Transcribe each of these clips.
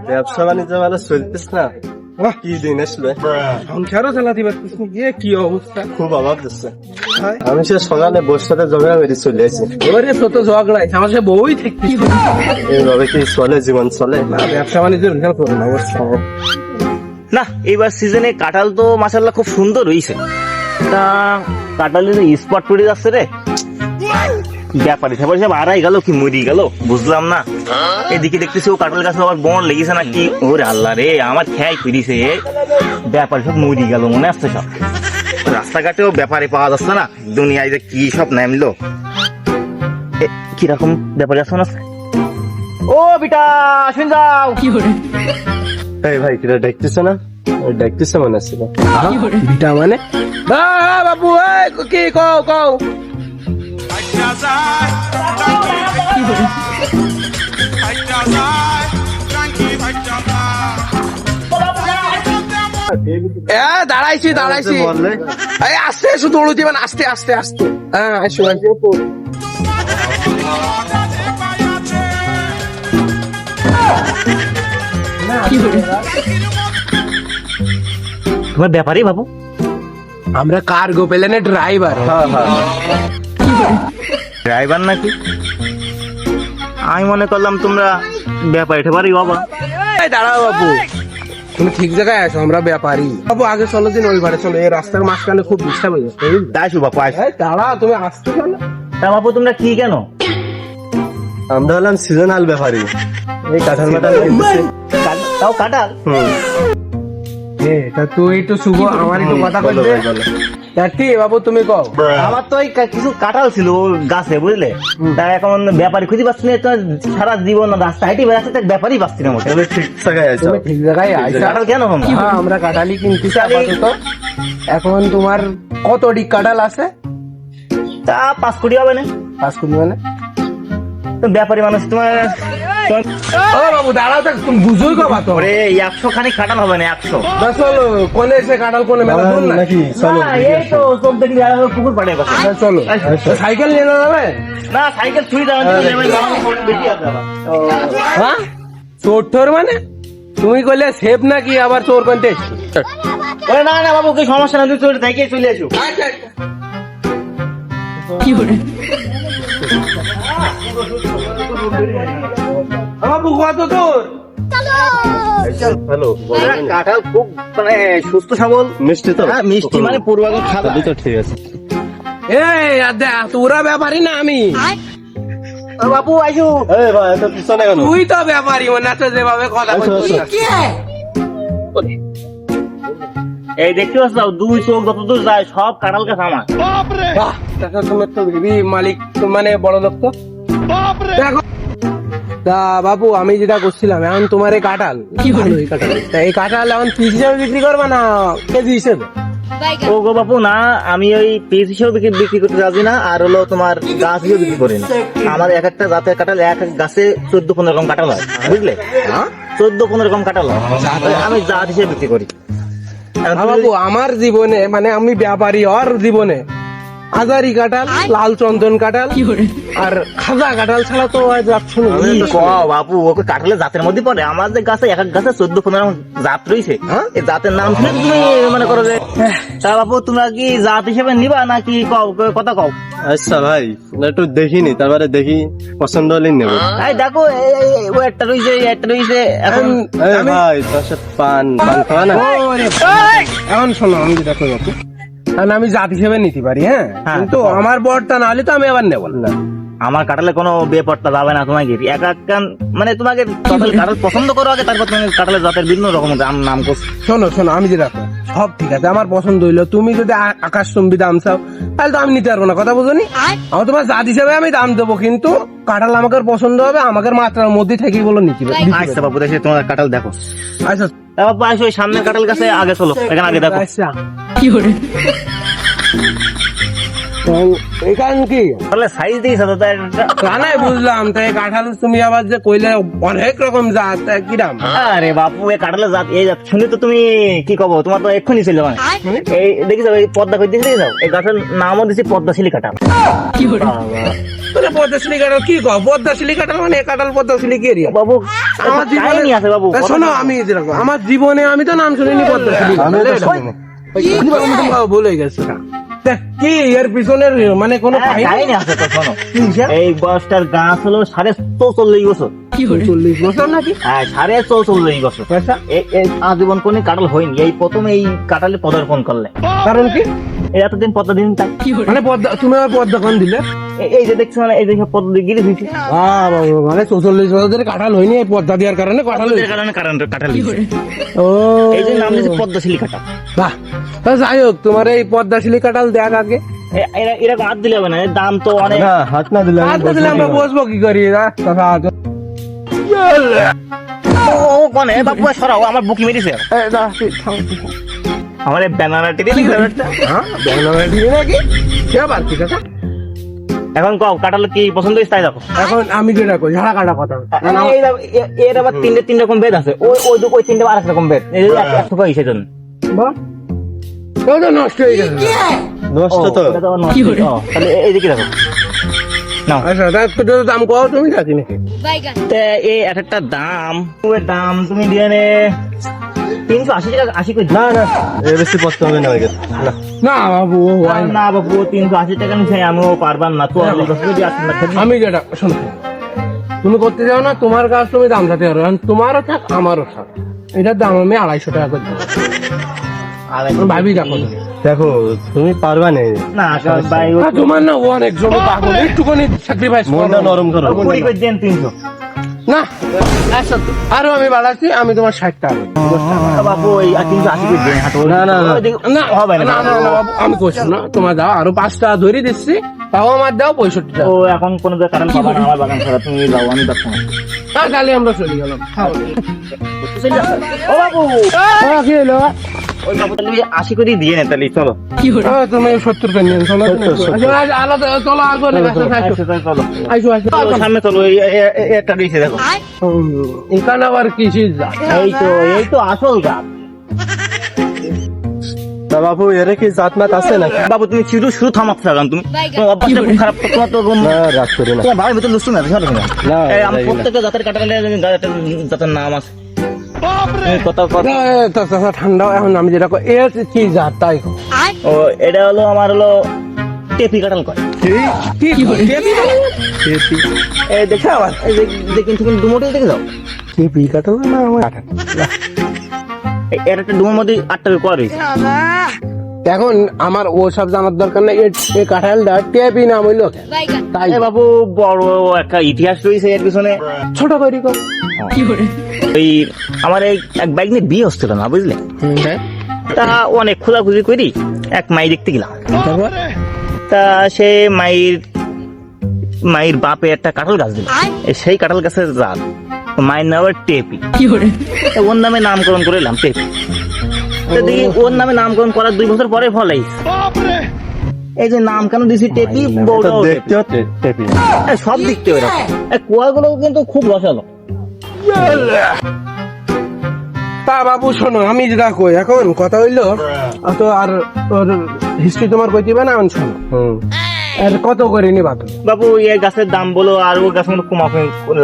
ব্যবসা বাণিজ্য ভালো চলতেছ না? কি দিন আসলে, সংসারও চালাতে পারতিস না, কি অবস্থা। খুব অভাব দিচ্ছে। আমি সে সকালে বসে সাথে ঝগড়া মেরে চলে আসি। এবারে ছোট ঝগড়াই আমার সে বউই থাকতিস এইভাবে কি চলে, জীবন চলে না। ব্যবসা বাণিজ্যের অবস্থা না। এইবার সিজনে কাঁঠাল তো মাশাআল্লাহ খুব সুন্দর হইছে। তা কাঁঠালের স্পট পড়ে যাচ্ছে রে, ব্যাপারী সবাই সব আড়াই গেল কি মরি গেল বুঝলাম না। এদিকে দেখতেছি ও কাঁঠাল গাছে আবার বন লেগেছে নাকি, ওরে আল্লাহ রে আমার খেয়াই ফিরিছে। ব্যাপারী সব মরি গেল মনে আসছে সব। রাস্তাঘাটেও ব্যাপারে পাওয়া যাচ্ছে না, দুনিয়ায় যে কি সব নামলো। কিরকম ব্যাপারে আসছে না? ও বিটা শুন যাও। এই ভাই কিরা ডাকতেছে না? ডাকতেছে মনে আসছিল। বিটা মানে বাবু কি কও কও। দাঁড়াইছি বললে আস্তে এসো, দৌড় দিবেন আস্তে আস্তে আস্তে। হ্যাঁ আসো আসো। তোমার ব্যাপারী বাবু? আমরা কার্গো প্লেনের ড্রাইভার। ড্রাইভার নাকি? আমি মনে করলাম তোমরা ব্যাপারী ঠেপারি বাবা। দাঁড়াও বাবু, তুমি ঠিক জায়গায় আছো, আমরা ব্যাপারী। বাবু আগে চলো দিন ওই ঘরে চলো, এই রাস্তার মাঝখানে খুব ডিস্টার্ব হয়ে যাচ্ছে। আসো বাপু আসো। দাঁড়াও তুমি আসতে পারো। তা বাপু তোমরা কি কেন? আমরা হলাম সিজনাল ব্যাপারী, এই কাঁঠাল মাঠাল তাও কাঁঠাল? তা তুই একটু শুভ আমার একটু কথা বলতে বাবু, তুমি কও। আমার তো কিছু কাঁঠাল ছিল গাছে বুঝলে, তা এখন ব্যাপারী খুঁজে পাচ্ছি না। সারা জীবন রাস্তা হাইটে বেড়াচ্ছে, তাই ব্যাপারই পাচ্ছি না মোটে। ঠিক জায়গায় আছে। তুমি ঠিক জায়গায় আইছো। কাঁঠাল কেন তোমরা? হ্যাঁ আমরা কাঁঠালি কিনতেছি আপাতত। এখন তোমার কত ডিক কাঁঠাল আছে? তা 5 কোটি হবে না? 5 কোটি মানে? তো ব্যাপারী মানুষ তোমার। ও বাবু দাঁড়াও, তুমি বুঝোই কবা তো। ওরে 100 খানিক কাঁঠাল হবে না, 100। চলো কোনে এসে কাঁঠাল কোনে মেলা দূর না। নাকি চলো না, এই তো চোখ দেখি পুকুর পাড়ে বসে। চলো সাইকেল নিয়ে যাবে না, সাইকেল ছুঁই দেওয়া বেশি আছে। হ্যাঁ চোর টোর মানে? তুমি কইলে সেফ নাকি আবার চোর কোনতে? ওরে না না বাবু, কি সমস্যা না, তুই চলে থেকে চলে আসো। বাবু কত তোর? হ্যালো, কাঁঠাল খুব মানে সুস্থ সবল, মিষ্টি তো? হ্যাঁ, মিষ্টি মানে পূর্বাগ খাওয়া। তাহলে তো ঠিক আছে। এই তোরা ব্যাপারী না আমি। বাবু আইসু। এই ভাই এত পিছনে কেন? তুই তো ব্যাপারী মনে আছে যেভাবে কথা আসো, বলছিস। আসো। এই দেখতে পাচ্ছ, 2 চোখ যতদূর যায় সব কাঁঠাল গাছ আমার। বাহ, দেখো তুমি তো হেবি মালিক মানে বড় লোক তো। দেখো তা বাবু আমি যেটা করছিলাম, এখন তোমার এই কাঁঠাল ভালো, এই কাঁঠাল তা এই কাঁঠাল এখন পিস হিসাবে বিক্রি করবা না কেজি হিসেবে? ও গো বাপু না, আমি ওই পিস হিসেবে বিক্রি করতে রাজি না, আর হলো তোমার গাছ হিসেবে বিক্রি করি না। আমার এক একটা জাতের কাঁঠাল এক এক গাছে 14-15 রকম কাঁঠাল হয় বুঝলে, 14-15 রকম কাঁঠাল হয়, আমি জাত হিসেবে বিক্রি করি। বাবু আমার জীবনে মানে আমি ব্যাপারী আর জীবনে হাজারি কাঁঠাল, লাল চন্দন কাঁঠাল আর খাজা কাঁঠাল ছাড়া তো যাচ্ছে না। বাপু ওকে কাঁঠালের জাতের মধ্যে পড়ে। আমার যে গাছে এক এক গাছে 14-15 জাত রয়েছে, এই জাতের নাম শুনে তুমি মনে করো যে তা বাপু তোমরা কি জাত হিসেবে নিবা নাকি কথা কও? আচ্ছা ভাই একটু দেখিনি, তারপরে দেখি পছন্দ হলে নেবো। এই দেখো ও একটা রয়েছে, একটা রয়েছে। এখন এই ভাই তোর সাথে পান খাওয়া না? এখন শোনো আমি যেটা কই বাপু, কারণ আমি জাত হিসেবে নিতে পারি। হ্যাঁ কিন্তু আমার বরটা না হলে তো আমি আবার নেবো না। আমার কাঁঠালে কোনো বেপরটা যাবে না তোমাকে। এক এক মানে তোমাকে কাঁঠাল পছন্দ করো আগে, তারপর তুমি কাঁঠালের জাতের বিভিন্ন রকম নাম করছো। শোনো শোনো আমি যেটা কই সব ঠিক আছে, আমার পছন্দ হইলো। তুমি যদি আকাশচুম্বী দাম চাও তাহলে তো আমি নিতে পারবো না, কথা বুঝো নি? আমার তোমার জাত হিসেবে আমি দাম দেবো, কিন্তু কাঁঠাল আমাকে পছন্দ হবে, আমাকে মাত্রার মধ্যে থেকে বলো নিতে পারবে। আচ্ছা বাবু দেখে তোমার কাঁঠাল দেখো। আচ্ছা বাবু আসো ওই সামনের কাঁঠাল গাছে আগে চলো, এখানে আগে দেখো। আচ্ছা এই কারণ কি তাহলে সাইজ দিয়েছে তো তাই একটা। তা নাই বুঝলাম, তাই কাঁঠাল তুমি আবার যে কইলে অনেক রকম জাত, তা কিরাম? আরে বাপু এই কাঁঠালের জাত এই জাত শুনে তো তুমি কি কব, তোমার তো এক্ষুনি ছিল মানে এই দেখিস এই পদ্মা কই দিয়েছি দেখিস এই গাছের নামও দিয়েছি পদ্মাশিলি কাঁঠাল। বাবা। তোরা পদ্মাশিলি কাঁঠাল কি কও? পদ্মাশিলি কাঁঠাল মানে এ কাঁঠাল পদ্মাশিলি কি এরিয়া? বাবু আমার জীবনে কাহিনী আছে বাবু। তা শোনো, আমি যেরকম আমার জীবনে আমি তো নাম শুনিনি পদ্মাশিলি আমি কাঁঠাল। তো শুনিনি। ভুলে গেছে না। তা কি এর পিছনের মানে কোনো হ্যাঁ, কাহিনী? কাহিনী আছে তো শোনো। এই বয়সটার গাছ হলো 44.5 বছর। 40 বছর নাকি? হ্যাঁ 44.5 বছর। আচ্ছা, এই আজীবন কোন কাঁঠাল হয়নি, এই প্রথম এই কাঁঠালে পদার্পণ করলে। কারণ কি? এই এতদিন পদ্মা দিন তাই মানে পদ্মা, তুমি আবার পদ্মা কোন দিলে? এই যে দেখছো মানে এই যে পদ্মা দিয়ে গিরে দিয়েছি। মানে 44 বছর ধরে কাঁঠাল হয়নি, এই পদ্মা দেওয়ার কারণে কাঁঠাল হয়েছে। কাঁঠাল দিয়েছে। ও এই যে নাম দিয়েছে পদ্মাশিলি কাঁঠাল। বাহ, তা যাই হোক, তোমার এই পদ্মাশিলি কাঁঠাল দেখ আগে। এরকম হাত দিলে হবে না, এর দাম তো অনেক। না, হাত না দিলে আমি আর তো দিলে আমরা বসবো কি করি? ও কোনে বাবু সরাও, আমার বুকি মেরেছে আমার এই ব্যানানা টিকে নাকি? কে আবার কি কথা? এখন কও কাঁঠাল কি পছন্দ হয়েছে তাই দেখো। এখন আমি যেটা কই, ঝাড়া কাটা কথা। এর আবার তিন রকম বেদ আছে, ওই তিনটে আরেক রকম বেদ, এই যে একশো কই সেজন্য। বাহ, ও তো নষ্ট হয়ে গেছে। নষ্ট তো। ওটা তো আবার নষ্ট। ও, তাহলে এইদিকে দেখো নাও। আচ্ছা, তা একটু যদি দাম কও তুমি থাকি নাকি? তা এই একটা দাম, ওর দাম তুমি দিয়ে নে 380 টাকা 80 কই। না না, এর বেশি কষ্ট হবে না আমাকে। না না বাবু, ও হয় না। না বাবু 380 টাকা নিচে আমিও পারবার না তো। আমি যেটা শোনো, তুমি করতে যাও না, তোমার কাজ তুমি দাম চাতে পারো, আর তোমারও থাক আমারও থাক, এটার দাম আমি 250 টাকা করে দেবো। ভাবি দেখো তুমি। দেখো, তুমি পারবা না। না ভাই আর তোমার না ও অনেক জমি পাগল, একটুখানি স্যাক্রিফাইস মনটা নরম করো। 20 করে দেন 300। না, আরো আমি বাড়াচ্ছি, আমি তোমার 60 টাকা দেবো। বাবু ওই 380 করে দেন হাঁটো। না, না, না। না হবে না। না না না বাবু, আমি করছি না, তোমার দাও আরো 5 টাকা ধরে দিচ্ছি, তাও আমার দাও 65 টাকা। ও এখন কোন যে কারণ পাবা না আমার বাগান ছাড়া, তুমি যাও আমি যাচ্ছি না। আর তাহলে আমরা চলে গেলাম। ও বাবু কি হলো? ওই বাবু তাহলে 80 করে দিয়ে নেন তাহলে চলো। তুমি 70 করে নিয়ে চলো। আচ্ছা, আলাদা চলো, আগে চলো আইসো আইসো। সামনে চলো, একটা দিয়েছে দেখো। এখানে আবার কিসির জাত? এই তো আসল গাছ। তা বাবু, এর কি জাত মাত আছে না? বাবু তুমি শুধু থামাচ্ছ এখন, তুমি তোমার অভ্যাসটা খুব খারাপ, তোমার তো না, রাগ করি না। তোমার ভাইয়ের ভিতরে লুচু না সরো না। না, আমি যাই না। প্রত্যেকটা জাতের কাটালে জাতের নাম আছে। কত কত ঠান্ডা, এখন আমি যেটা কই, এর কি জাত তাই কও। ও এটা হলো আমার হলো টেপি কাঁঠাল কয়। কি এই দেখো আবার এই যে কিন্তু ডুমোটি দেখে যাও। টেপি কাটাল না আমার? এর একটা ডুমোর মধ্যে 8 টাকা করে রয়েছে। এখন আমার ও সব জানার দরকার নেই, এই কাঁঠালটা টেপি নাম হইলো কেন? তাই এ বাবু বড় একটা ইতিহাস রয়েছে এর পিছনে। ছোট করি কর। ওই আমার এই এক বাইক নিয়ে বিয়ে হচ্ছিল না বুঝলে, তা অনেক খোঁজাখুঁজি করি এক মাই দেখতে গেলাম। তারপর তা সে মায়ের বাপে একটা কাঁঠাল গাছ দিল, সেই কাঁঠাল গাছের জাত মায়ের নাম আবার টেপি। তা ওর নামে নামকরণ করে এলাম টেপি। তো দেখি ওর নামে নামকরণ করার 2 বছর পরে ফল আইছে। এই যে নাম কেন দিছি টেপি, বড় এটা দেখতেও টেপি। সব দিকতে ওইরকম। কুয়াগুলো কিন্তু খুব রসালো। তা বাবু শোনো, আমি যেটা কই, এখন কথা হইলো তো আর ওর হিস্ট্রি তোমার কই দিবে না, এখন শোনো। আর কত করে নিবা তুমি? বাবু এই গাছের দাম বলো, আর ওই গাছের মধ্যে কমা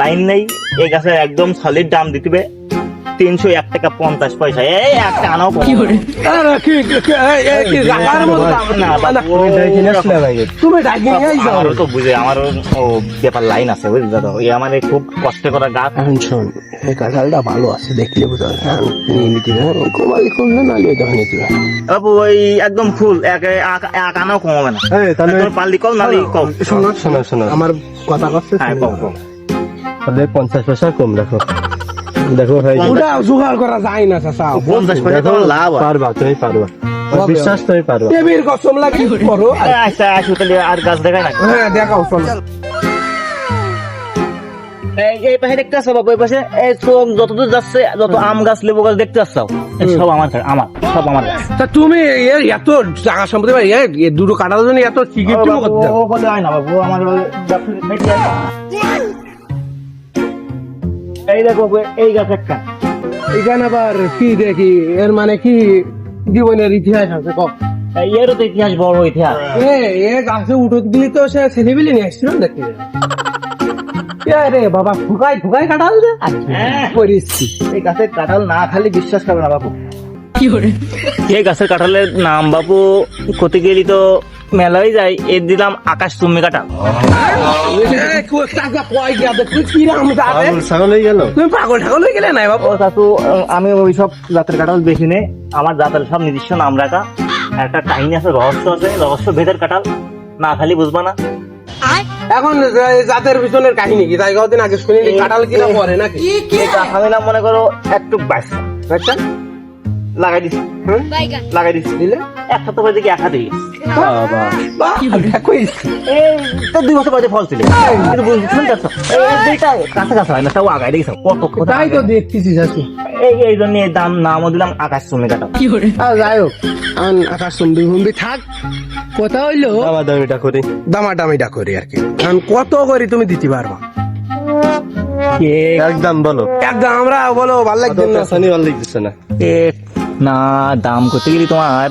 লাইন নেই। এই গাছের একদম সলিড দাম দিতে হবে 301 টাকা 50 পয়সা। এই একটা আনাও কম। আরে কি রাখার মতো দাম না বাবু। তুমি যাই কিনে আসলে ভাই। তুমি ডাকি নিয়ে যাও। আমারও তো বুঝে, আমারও ও ব্যাপার লাইন আছে বুঝলে তো। এই আমার এই খুব কষ্ট করা গাছ। এখন শোন, এই কাঁঠালটা ভালো আছে, দেখলে বুঝা যায়। নিয়ে নিতে কমালি করলে না নিয়ে যাও নিতে। বাবু ওই একদম ফুল এক আনাও কমাবে না। এই তাহলে তোর পাল্লি কম নালি কম। শোনো শোনো শোনো, আমার কথা করছে, হ্যাঁ কম কম। তাহলে 50 পয়সা কম রাখো। দেখো ভাই, ওটা জোগাড় করা যায় না চাচা। 50 পয়সা তো লাভ হয়। পারবা, তুমি পারবা, আমার বিশ্বাস তুমি পারবা। টেবির কসম লাগে করো। আচ্ছা আসো তাহলে আর গাছ দেখায় না। হ্যাঁ দেখাও, শোনো। এই পাশে দেখতে আসছো বাবু, এই পাশে এই চোখ যতদূর যাচ্ছে, যত আম গাছ লেবু গাছ দেখতে আসছো, এই সব আমার সব আমার গাছ। তা তুমি এত জায়গা সম্পত্তি বা দুটো কাটার জন্য এত কি কি তুমি করতে চাও? ও বলে হয় না বাবু, আমার এই দেখো বাবু, এই গাছ একটা। এখানে আবার কি দেখি, এর মানে কি জীবনের ইতিহাস আছে কম? এরও তো ইতিহাস, বড় ইতিহাস। এ গাছে উঠত গেলি তো সে ছেলেপিলে নিয়ে আসছিল দেখি রে বাবা, ঠুকাই ঠুকাই কাটাল যে পরিস্থিতি। এই গাছের কাঁঠাল না খালি বিশ্বাস করবে না বাবু। এই গাছের কাঁঠালের নাম বাবু করতে গেলি তো মেলাই যায়। এর দিলাম আকাশ চুম্বি কাঁঠাল। ছাগল হয়ে গেল। তুমি পাগল ঠাগল হয়ে গেলে নাই বাবু? ও কাকু, আমি ওই সব জাতের কাঁঠাল বেশি নেই। আমার জাতের সব নিজস্ব নাম রাখা, একটা কাহিনী আছে, রহস্য আছে, রহস্য ভেদের কাঁঠাল না খালি বুঝবা না। এখন জাতের পিছনের কাহিনী কি? তাই কদিন আগে শুনি কাঁঠাল কিনা পরে নাকি? এই কাঁঠালের নাম মনে করো একটু বাইশ আচ্ছা, লাগাই দিছি, লাগাই দিছি, দিলে এক সপ্তাহ পরে দেখি এক হাতে গেছে। এই তো 2 বছর বাদে ফল ছিল, কিন্তু শুনতে পাচ্ছ দুইটা কাছে কাছে হয় না, তাও আগাই দেখেছ কত কথা। তাই তো দেখতেছি চাচি। এই জন্য এই দাম নামও দিলাম আকাশ চুম্বি কাঁঠাল। যাই হোক, আকাশ চুম্বি হুম্বি থাক, কথা হইলো দামাদামিটা করি। দামাটামিটা করি আর কি। এখন কত করি তুমি দিতে পারবা? একদম বলো। একদম আমরা বলো, ভালো লাগবে না? সানি ভালো লাগছে না। না, দাম করতে গেলে তোমার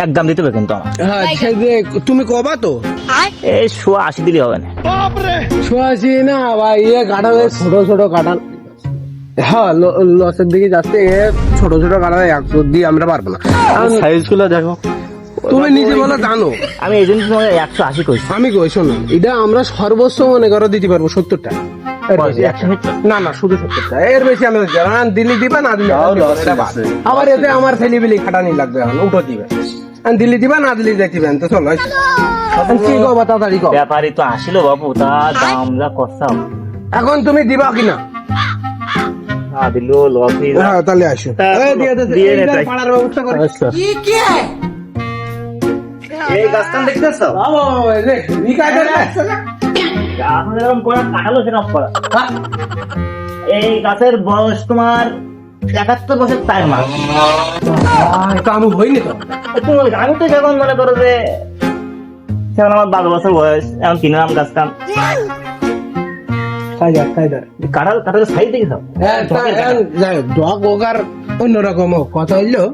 এক দাম দিতে হবে কিন্তু আমার। হ্যাঁ, তুমি কবা তো এই 180 দিলে হবে না। ছোঁয়াছি না ভাই, কাঁঠাল ছোট ছোট কাঁঠাল। হ্যাঁ, লসের দিকে যাচ্ছে, ছোট ছোট কাঁঠাল দিয়ে আমরা পারবো না। সাইজ গুলো দেখো। তুমি নিজে বলো জানো, আমি এই জন্য তোমাকে 180 কইছি। আমি কই শোনো, এটা আমরা সর্বোচ্চ মনে করো দিতে পারবো 70 টাকা। না না, শুধু 70 টাকা, এর বেশি আমরা দিতে পারবো না। দিল্লি দিবা না দিলে আবার এতে আমার ছেলেবিলি খাটানি লাগবে, এখন উঠো দিবে। দিল্লি দিবা না দিল্লি যাইতিবেন তো চলো। কি কবা তাড়াতাড়ি কও। ব্যাপারী তো আসিল বাবু, তা দাম যা করছাম, এখন তুমি দিবা কিনা? না দিলেও লস হয়ে যায়। হ্যাঁ, তাহলে আসো। দিয়ে নে তাই। পাড়ার ব্যবস্থা করে। আচ্ছা, এই গাছটা দেখতেছ? বাবা, এই যে কি কাজে লাগছে না? এখন এরকম করা কাটালো সেরকম করা। এই গাছের বয়স তোমার 71 বছর 4 মাস। কাম হয়নি তো। আমি তো যখন মনে করো যে সেখন আমার 12 বছর বয়স, এখন কিনলাম গাছটা। কাঁঠাল সাইজ দেখেছ? অন্যরকম কথা হইলো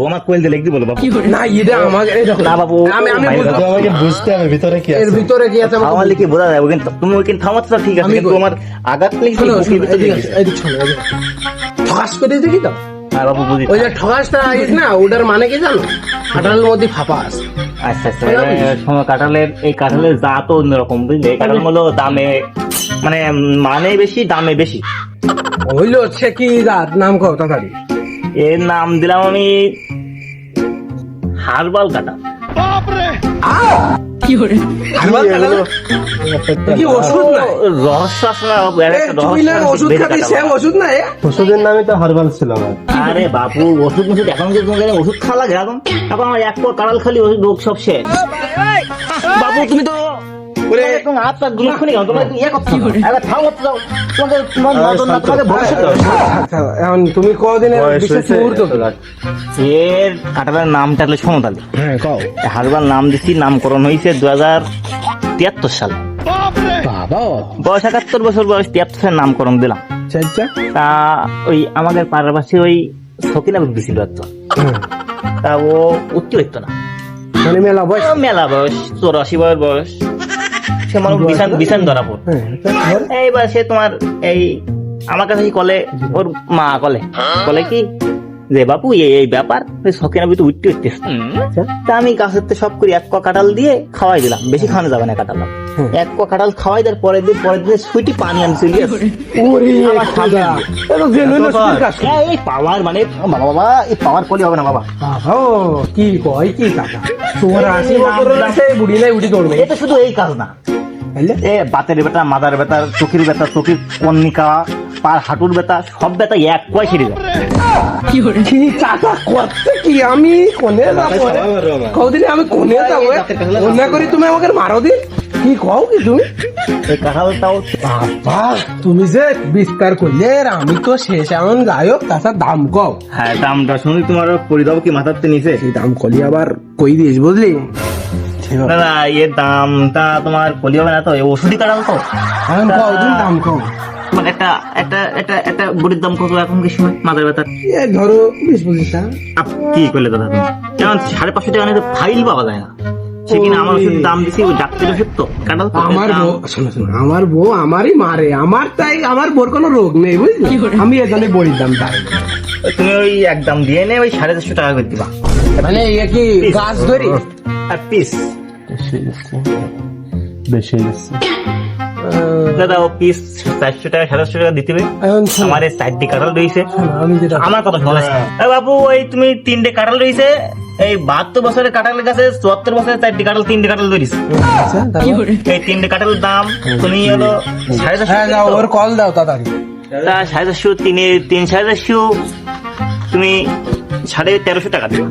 আমার কোয়েল দিলে কি বলো বাবু? না, এটা আমাকে না বাবু, আমি আমাকে বুঝতে হবে ভিতরে কি এর আছে। ভিতরে কি আছে আমার লিখে বোঝা যাবে, কিন্তু তুমি ওইখানে থামাচ্ছ ঠিক আছে, আমি কিন্তু আমার আঘাত লেগেছে বুকের ভিতরে লেগেছে। ঠগাস করে দেখি তো। হ্যাঁ বাবু, বুঝি। ওই যে ঠগাসটা আইস না, ওটার মানে কি জানো? কাঁঠালের মধ্যে ফাঁপা আছে। আচ্ছা আচ্ছা, সময় কাঁঠালের জাতও অন্যরকম, বুঝলে? কাঁঠাল হলো দামে মানে বেশি, দামে বেশি। হইলো হচ্ছে কি জাত, নাম কও তাড়াতাড়ি। এর নাম দিলাম আমি হারবাল কাঁঠাল। হারবাল কাঁঠাল কি ওষুধ না? রহস্য আছে না বাবু, এর একটা তুই না রহস্য ওষুধ খাবি, সে ওষুধ না? ওষুধের নামে তো হারবাল ছিল আমার। আরে বাবু, ওষুধ এখন কি তোমাকে ওষুধ খাওয়া লাগে? এখন আমার এক পর কাঁঠাল খালি রোগ সব শেষ। বাবু তুমি তো এখন তুমি কদিনের বিশেষ মুহূর্ত? এর কাঁঠালের নামটা হলো সমতালি। হ্যাঁ, কও। হারবাল নাম দিচ্ছি, নামকরণ হয়েছে 2073 সালে। বাবা, বয়স 71 বছর বয়স, 73 সালে নামকরণ দিলাম। আচ্ছা, তা ওই আমাদের পাড়ার পাশে ওই সকিনা দিছিল একজন, তা ও উচ্চবিত্ত না, মানে মেলা বয়স। মেলা বয়স 84 বয়স। সে মানুষ বিছান ধরা পড়। এইবার সে তোমার এই আমার কাছে কলে, ওর মা কলে কি যে বাপু এই ব্যাপার, সকিনা বিতে উঠতে উঠতেছে। তা আমি গাছের সব করে 1 ক কাঁঠাল দিয়ে খাওয়াই দিলাম, বেশি খাওয়ানো যাবে না কাঁঠাল। 1 ক কাঁঠাল খাওয়াই দেওয়ার পরের দিন সুইটি পানি আমি চলে আসি। এই পাওয়ার মানে বাবা, এই পাওয়ার কলি হবে না বাবা। কি কয় কি টাকা তোমার 80 বছর আছে, বুড়ি নাই উঠি করবে। এটা শুধু এই কাজ না, এ বাতের ব্যথা, মাথার ব্যথা, চোখের ব্যথা, চোখের কর্নিকা, পার হাঁটুর ব্যথা, সব ব্যথা এক কয় সেরে যায়। কি টাকা করতে কি আমি কোনে যাবো? কদিনে আমি কোনে যাবো? অন্য করি তুমি আমাকে মারো দিন। কি কও কি তুমি? এই কাঁঠালটাও বাবা তুমি যে বিস্তার করলে আর আমি তো শেষ এমন গায়ক তাছাড়া দাম কও। হ্যাঁ দামটা শুনি তোমার করে দাও কি মাথাতে নিচে। এই দাম কলি আবার কই দিস বুঝলি? না না এর দামটা তোমার কলি হবে না তো, এই ওষুধি কাঁঠাল তো। এখন কও তুমি দাম কও। মানে একটা একটা একটা একটা বড়ির দাম কত এখন কি সময় মাথার ব্যথা? এ ধরো 20-25 টাকা। কি করলে দাদা তুমি? যেমন 550 টাকা নিয়ে ফাইল পাওয়া যায় না, সে কিনা আমার ওষুধ দাম দিছি ওই ডাক্তারের ওষুধ তো কাঁঠাল তো। আমার বউ শোনো শোনো, আমার বউ আমারই মারে, আমার তাই আমার বোর কোনো রোগ নেই বুঝলি, আমি এজন্য বড়ির দাম তাই। তুমি ওই এক দাম দিয়ে নে ওই 450 টাকা করে দিবা মানে এ কি গাছ ধরি আর পিস। বেশি হয়ে যাচ্ছে। দাদা ও পিস 400 টাকা 700 টাকা দিতে হবে। এখন শোনো, আমার এই 4টি কাঁঠাল রয়েছে। আমি যেটা আমার কথা শোনো। এ বাবু ওই তুমি 3টে কাঁঠাল রয়েছে, এই 72 বছরের কাঁঠালের কাছে 74 বছরের 4টি কাঁঠাল 3টে কাঁঠাল ধরিস। আচ্ছা, তারপর? এই 3টে কাঁঠালের দাম তুমি হলো 450 হ্যাঁ যাও ওর কল দাও তাড়াতাড়ি। 450 3 450 তুমি 1350 টাকা দিও।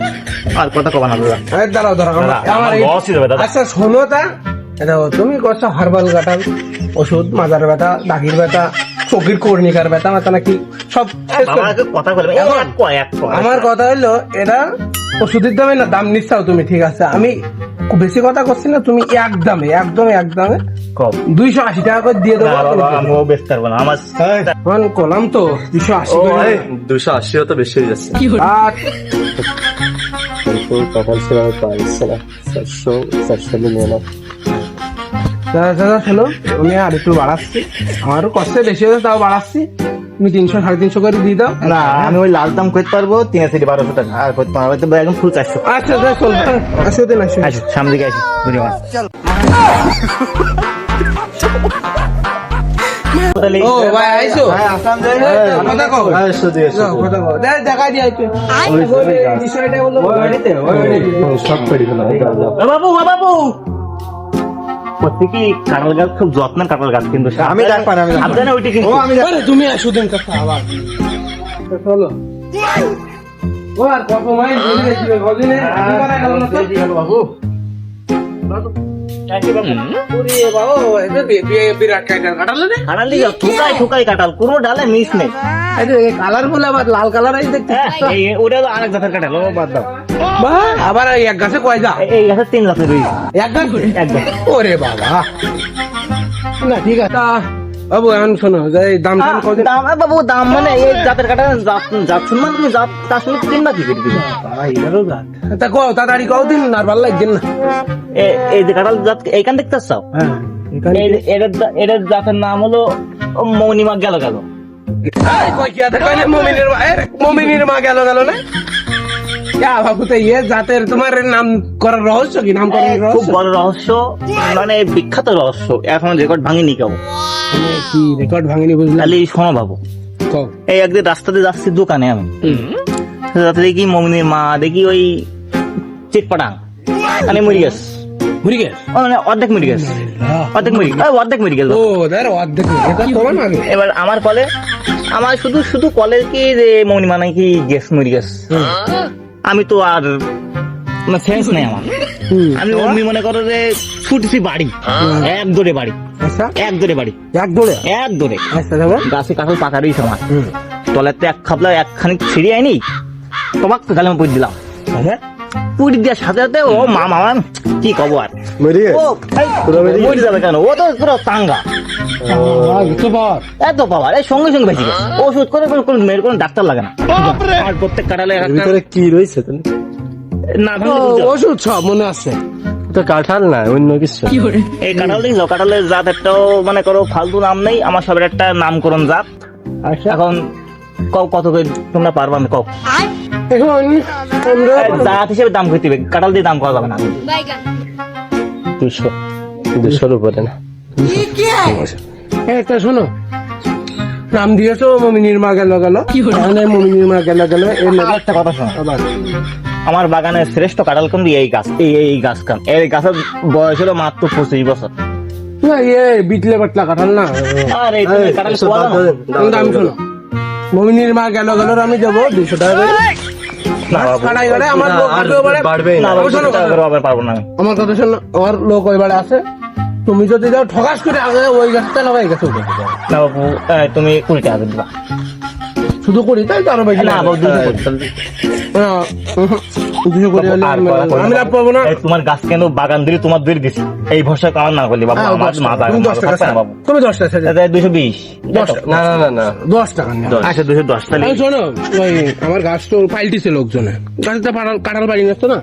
আর কথা কবা না দাদা। এই দাঁড়াও দাঁড়াও, দাদা, আমার আমার এই- লসই হবে দাদা। আচ্ছা শোনো তা, দেখো তুমি করছো হার্বাল কাঁঠাল ওষুধ, মাজার ব্যথা, দাগির ব্যথা, চোখের কর্নিকার ব্যথা মাথা নাকি সব শেষ করে- বাবাকে কথা বলবে এখন এক কয় আমার কথা হলো এটা ওষুধের দামে না দাম নিচ্ছাও তুমি, ঠিক আছে আমি খুব বেশি কথা করছি না, তুমি একদমে 280 টাকা করে দিয়ে দেবো। আমিও বেচতে পারবো না আমার। এখন কলাম তো 280 করে। 280 তো বেশি হয়ে যাচ্ছে। আর কিন্তু কাঁঠাল সেভাবে পাওয়া যাচ্ছে না। 400 নিয়ে নাও। দাদা দাদা শোনো, আমি আর একটু বাড়াচ্ছি, আমারও কষ্টে বেশি হয়েছে তাও বাড়াচ্ছি, তুমি 300 350 করে দিয়ে দাও। না আমি ওই লাল দাম করতে পারবো 312 টাকা, আর করতে পারবো তো একদম ফুল 400। আচ্ছা দাদা চল, আসো দিন আসো। আচ্ছা সামনে দিকে আসি বুঝি মা। ও ভাই আইসো, কথা কও। হ্যাঁ, এসো দিয়ে এসো। যাও, কথা কও। দেখা দিয়ে আইছো। বিষয়টা হলো গাড়িতে সব পেড়ি ফেলা। বাবু বাবু প্রত্যেকে কাঁঠাল গাছ খুব যত্নের কাঁঠাল গাছ, কিন্তু আমি দেখবো না, আমি দেখবো না। সাবধানে ওইটা কিন্তু। আরে তুমি আসো দিন কথা আবার চলো। ও আর কত মাইল ঘুরে গেছি গদিনে কি করা গেল না তো বাবু। ওরে বাবু এটা বিরাট কাঁঠাল রে। কাঁঠাল দিকে ঠুকাই ঠুকাই কাঁঠাল, কোনো ডালে মিস নেই। এই কালার বলে আবার লাল কালার আই দেখতে। ওটা তো আরেক জাতের কাঁঠাল, ও বাদ দাও। বাহ, আবার এই এক গাছে কয় যা? এই গাছের 3 জাতের রয়েছে। এক গাছে একদম। ওরে বাবা, না ঠিক আছে তা বাবু এখন শোনো যে এই দাম টাম কত? দাম বাবু দাম মানে এই জাতের কাঁঠাল জাত শুনবেন তুমি, জাত তার সঙ্গে 3 বাকি করে দিবে। তা কও তাড়াতাড়ি কও দিন, আর ভালো লাগছে না। এই যে কাঁঠাল জাত এইখান দেখতে চাও, হ্যাঁ এটার জাতের নাম হলো মৌনিমা গেল গেল। মমিনের মা গেল গেল না বাবু, তো ইয়ে জাতের তোমার নাম করার রহস্য কি? নাম করার খুব রহস্য বড় রহস্য, মানে বিখ্যাত রহস্য, এখন রেকর্ড ভাঙিনি কেউ। কি রেকর্ড ভাঙিনি বুঝলাম। খালি শোনো বাবু, কও। এই একদিন রাস্তাতে যাচ্ছি দোকানে আমি, রাতে দেখি মমিনের মা দেখি ওই চিটপাটাং মানে মরি গেছে, ঘুরি গেছ? মানে অর্ধেক মরি গেছে, অর্ধেক মরি গেল। ও দাঁড়া অর্ধেক এটা তোমার না। এবার আমার কলে, আমার শুধু শুধু কলে কি যে মৌনি মানে কি গেছ মরি গেছে, আমি তো আর সেন্স নেই আমার। আমি অমনি মনে করো যে ছুটছি বাড়ি, এক দৌড়ে বাড়ি, আচ্ছা এক দৌড়ে বাড়ি, এক দৌড়ে। এক দৌড়ে। আচ্ছা তারপর? গাছে কাঁঠাল পাকা রয়েছে আমার, তলাতে এক খাবলা একখানি ছিঁড়ে আইনি, তোমাকে গালে আমি পুড়ি দিলাম। আচ্ছা পুড়ি দেওয়ার সাথে সাথে ও মামা কি কব আর, মরে গেছে? ও মরে যাবে কেন, ও তো পুরো চাঙ্গা, তো বল এত পাওয়ার এই সঙ্গে সঙ্গে বেঁচে গেছে। ওষুধ করে কোনো মেয়ের কোনো ডাক্তার লাগে না। আর প্রত্যেক কাঁঠালে এর ভিতরে কি রয়েছে তুমি? না ভাঙলে বুঝতে পারবে। ওষুধ সব মনে আছে। তো কাঁঠাল না, অন্য কিছু। এই কাঁঠাল দেখছো, কাঁঠালের জাত একটাও মানে করো ফালতু নাম নেই, আমার সবের একটা নামকরণ জাত। আচ্ছা এখন কও কত করে তোমরা পারবো, আমি কও এখন আমরা জাত হিসেবে দাম করতে হবে, কাঁঠাল দিয়ে দাম করা যাবে না। 200 উপরে না। একটা শোনো, নাম দিয়েছো মমিনীর মা গেল গেল, মমিনীর মা গেল গেল এর আর একটা কথা শোনো, আবার আমার বাগানের শ্রেষ্ঠ কাঁঠাল কিন্তু এই গাছ, এই গাছ কান, এই গাছের বয়স হলো মাত্র 25 বছর। না ইয়ে বিটলে বাটলা কাঁঠাল না। আর এই কাঁঠাল এসব পাওয়া দাম যায় না? দাও, দাম শোনো, মমিনীর মা গেল গেল আমি দেবো 200 টাকা করে। না বাবু, কাটাই গেলে আমার লোক আসবে ওবারে। বাড়বেই না। না বাবু, শোনো, 200 টাকা করে আবার পারবো না আমি। আমার কথা শোনো, আমার লোক ওই বাড়ে আছে, তুমি যদি যাও ঠকাস করে আগে ওই গাছটা লাগাই গেছো না বাবু তুমি 20 টাকা করে দিবা। শুধু করি তাই তো আরো বেশি না বাবু 200 করে। দুশো করে হলে আর করা করবো আমি না। লাভ পাবো না। এই তোমার গাছ কেন বাগান ধরে তোমার ধরে দিছি, এই ভরসা কামান না করলে বাবু হ্যাঁ, আমার 10 টাকা। মাথা তুমি 10 টাকা থাকবে না বাবু। তুমি 10 টাকা ছেড়ে দাও। তাহলে 220। 10 টাকা। না না না না 10 টাকা নিও। আচ্ছা 210 তাহলে। এই শোনো, ওই আমার গাছ তো পাল্টিছে লোকজনে, গাছটা কাঁঠাল বাড়ি নিচ্ছে না,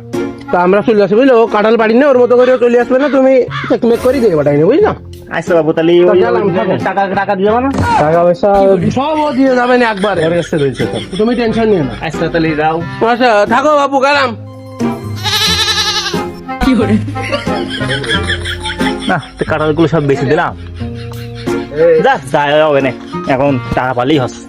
তা আমরা চলে আসি বুঝলো, ও কাঁঠাল বাড়ি না ওর মতো করে চলে আসবে না, তুমি চেকমেক করে দিয়ে পাঠাই না বুঝলাম। আচ্ছা বাবু তাহলে ওই গেলাম, থাকো। টাকা টাকা দিয়ে যাবো না। টাকা পয়সা সব ও দিয়ে যাবে না একবারে, ওর কাছে রয়েছে তো। তুমি টেনশন নিও না। আচ্ছা তাহলে যাও। আচ্ছা থাকো বাবু, গেলাম। না কাঁঠালগুলো সব বেশি দিলাম, যা যাই হবে না, এখন টাকা পালেই হচ্ছে।